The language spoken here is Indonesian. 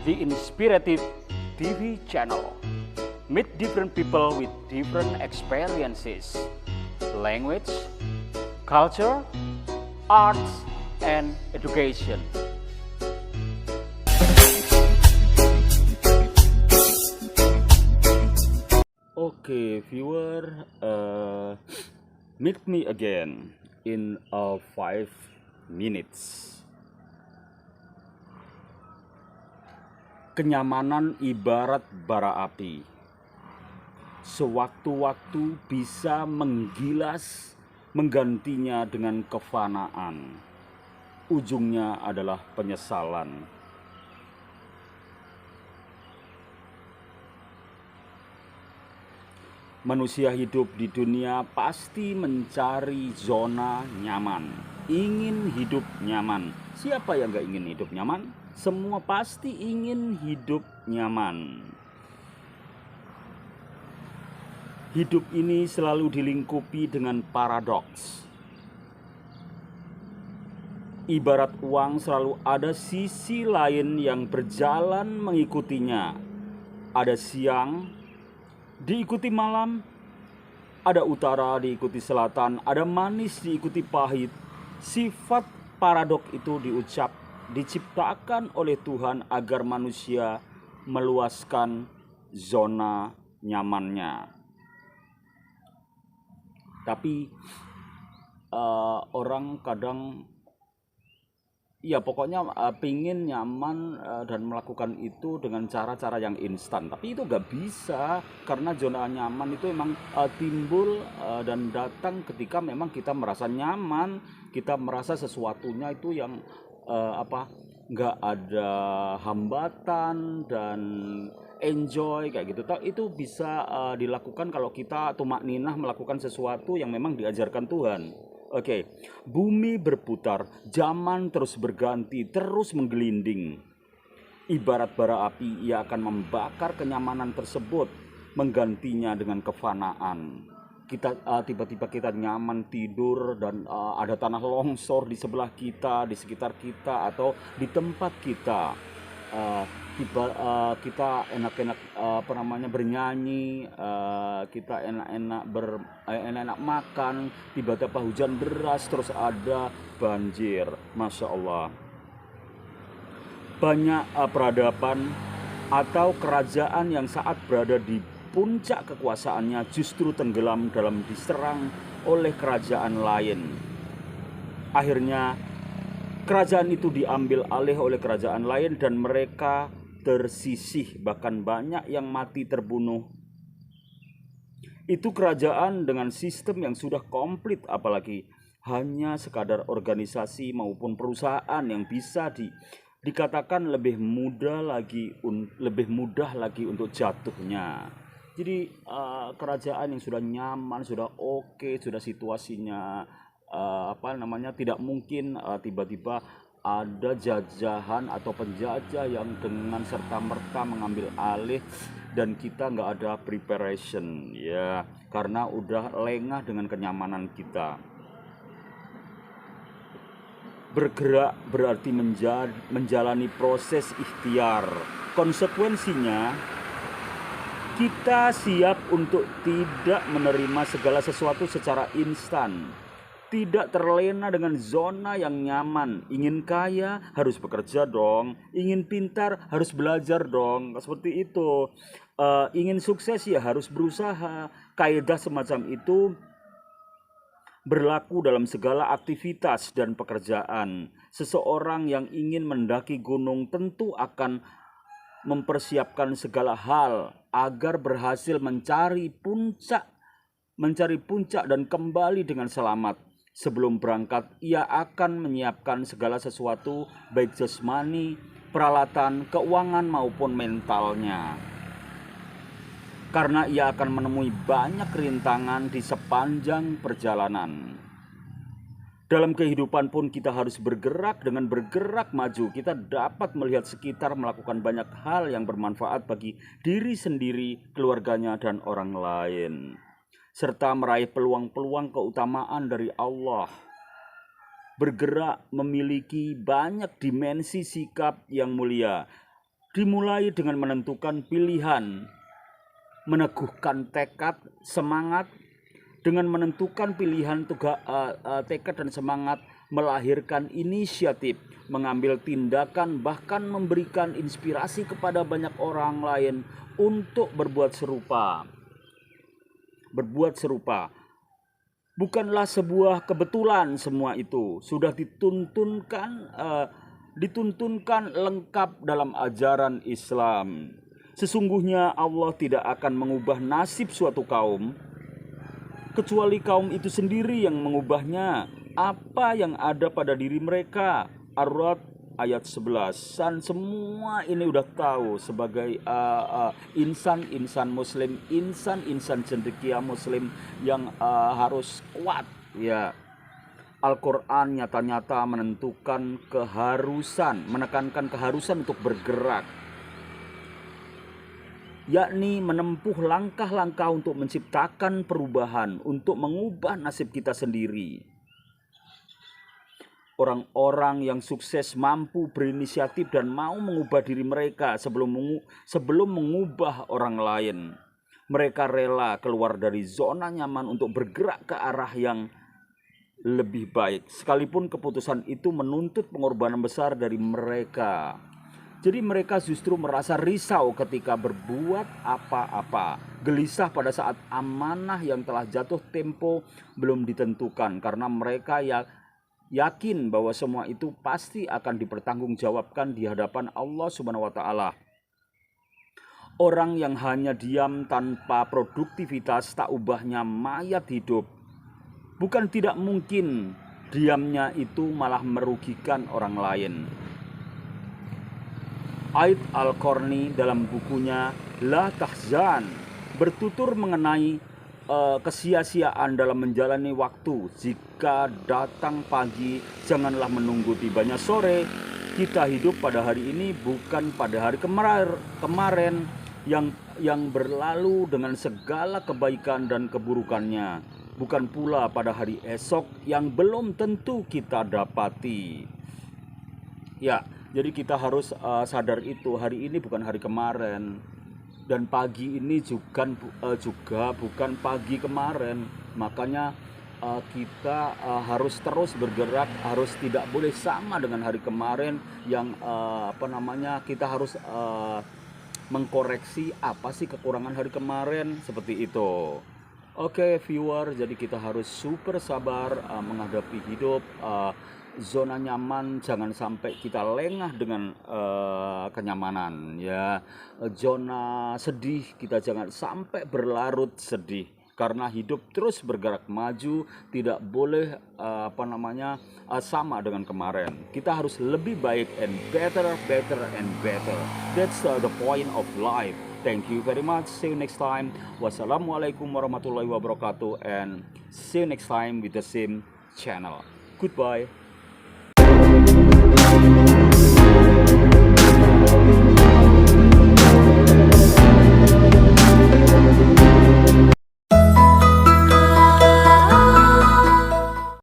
the Inspirative TV channel. Meet different people with different experiences, language, culture, arts, and education. Okay, viewer, meet me again in 5 minutes. Kenyamanan ibarat bara api. Sewaktu-waktu bisa menggilas, menggantinya dengan kefanaan. Ujungnya adalah penyesalan. Manusia hidup di dunia pasti mencari zona nyaman, ingin hidup nyaman. Siapa yang gak ingin hidup nyaman? Semua pasti ingin hidup nyaman. Hidup ini selalu dilingkupi dengan paradoks. Ibarat uang selalu ada sisi lain yang berjalan mengikutinya. Ada siang, diikuti malam, ada utara diikuti selatan, ada manis diikuti pahit. Sifat paradok itu diciptakan oleh Tuhan agar manusia meluaskan zona nyamannya. Tapi orang kadang pokoknya pingin nyaman dan melakukan itu dengan cara-cara yang instan. Tapi itu gak bisa, karena zona nyaman itu memang timbul dan datang ketika memang kita merasa nyaman, kita merasa sesuatunya itu yang gak ada hambatan dan enjoy kayak gitu. Itu bisa dilakukan kalau kita tumakninah melakukan sesuatu yang memang diajarkan Tuhan. Oke, bumi berputar, zaman terus berganti, terus menggelinding. Ibarat bara api, ia akan membakar kenyamanan tersebut, menggantinya dengan kefanaan. Tiba-tiba kita nyaman tidur dan ada tanah longsor di sebelah kita, di sekitar kita, atau di tempat kita. Kita enak-enak bernyanyi, kita enak-enak makan, tiba-tiba hujan deras, terus ada banjir. Masya Allah. Banyak peradaban atau kerajaan yang saat berada di puncak kekuasaannya justru tenggelam dalam diserang oleh kerajaan lain. Akhirnya kerajaan itu diambil alih oleh kerajaan lain dan mereka tersisih, bahkan banyak yang mati terbunuh. Itu kerajaan dengan sistem yang sudah komplit, apalagi hanya sekadar organisasi maupun perusahaan yang bisa dikatakan lebih mudah lagi untuk jatuhnya. Jadi kerajaan yang sudah nyaman, sudah oke, sudah situasinya tidak mungkin tiba-tiba ada jajahan atau penjajah yang dengan serta-merta mengambil alih dan kita nggak ada preparation, ya, karena udah lengah dengan kenyamanan kita. Bergerak berarti menjalani proses ikhtiar. Konsekuensinya kita siap untuk tidak menerima segala sesuatu secara instan. Tidak terlena dengan zona yang nyaman. Ingin kaya harus bekerja dong. Ingin pintar harus belajar dong. Seperti itu. Ingin sukses ya harus berusaha. Kaidah semacam itu berlaku dalam segala aktivitas dan pekerjaan. Seseorang yang ingin mendaki gunung tentu akan mempersiapkan segala hal agar berhasil mencari puncak dan kembali dengan selamat. Sebelum berangkat, ia akan menyiapkan segala sesuatu, baik jasmani, peralatan, keuangan maupun mentalnya. Karena ia akan menemui banyak rintangan di sepanjang perjalanan. Dalam kehidupan pun kita harus bergerak. Dengan bergerak maju, kita dapat melihat sekitar, melakukan banyak hal yang bermanfaat bagi diri sendiri, keluarganya, dan orang lain, serta meraih peluang-peluang keutamaan dari Allah. Bergerak memiliki banyak dimensi sikap yang mulia. Dimulai dengan menentukan pilihan, meneguhkan tekad, semangat. Dengan menentukan pilihan, tekad dan semangat, melahirkan inisiatif, mengambil tindakan, bahkan memberikan inspirasi kepada banyak orang lain untuk berbuat serupa. Berbuat serupa bukanlah sebuah kebetulan, semua itu sudah dituntunkan lengkap dalam ajaran Islam. Sesungguhnya Allah tidak akan mengubah nasib suatu kaum kecuali kaum itu sendiri yang mengubahnya. Apa yang ada pada diri mereka. Ar-Ra'd ayat 11. Dan semua ini udah tahu sebagai insan-insan muslim, insan-insan cendekia muslim yang harus kuat, ya. Al-Quran nyata-nyata menekankan keharusan untuk bergerak, yakni menempuh langkah-langkah untuk menciptakan perubahan, untuk mengubah nasib kita sendiri. Orang-orang yang sukses mampu berinisiatif dan mau mengubah diri mereka sebelum mengubah orang lain. Mereka rela keluar dari zona nyaman untuk bergerak ke arah yang lebih baik, sekalipun keputusan itu menuntut pengorbanan besar dari mereka. Jadi mereka justru merasa risau ketika berbuat apa-apa, gelisah pada saat amanah yang telah jatuh tempo belum ditentukan, karena mereka yakin bahwa semua itu pasti akan dipertanggungjawabkan di hadapan Allah Subhanahu wa Ta'ala. Orang yang hanya diam tanpa produktivitas, tak ubahnya mayat hidup. Bukan tidak mungkin diamnya itu malah merugikan orang lain. Aid Al-Qarni dalam bukunya La Tahzan bertutur mengenai kesia-siaan dalam menjalani waktu. Jika datang pagi, janganlah menunggu tibanya sore. Kita hidup pada hari ini, bukan pada hari kemarin yang berlalu dengan segala kebaikan dan keburukannya. Bukan pula pada hari esok yang belum tentu kita dapati. Ya, jadi kita harus sadar itu, hari ini bukan hari kemarin, dan pagi ini juga bukan pagi kemarin. Makanya kita harus terus bergerak, harus tidak boleh sama dengan hari kemarin yang kita harus mengkoreksi apa sih kekurangan hari kemarin, seperti itu. Oke viewer, jadi kita harus super sabar menghadapi hidup. Zona nyaman jangan sampai kita lengah dengan kenyamanan, ya. Zona sedih kita jangan sampai berlarut sedih, karena hidup terus bergerak maju, tidak boleh sama dengan kemarin. Kita harus lebih baik and better and better. That's the point of life. Thank you very much. See you next time. Wassalamualaikum warahmatullahi wabarakatuh, and see you next time with the same channel. Goodbye.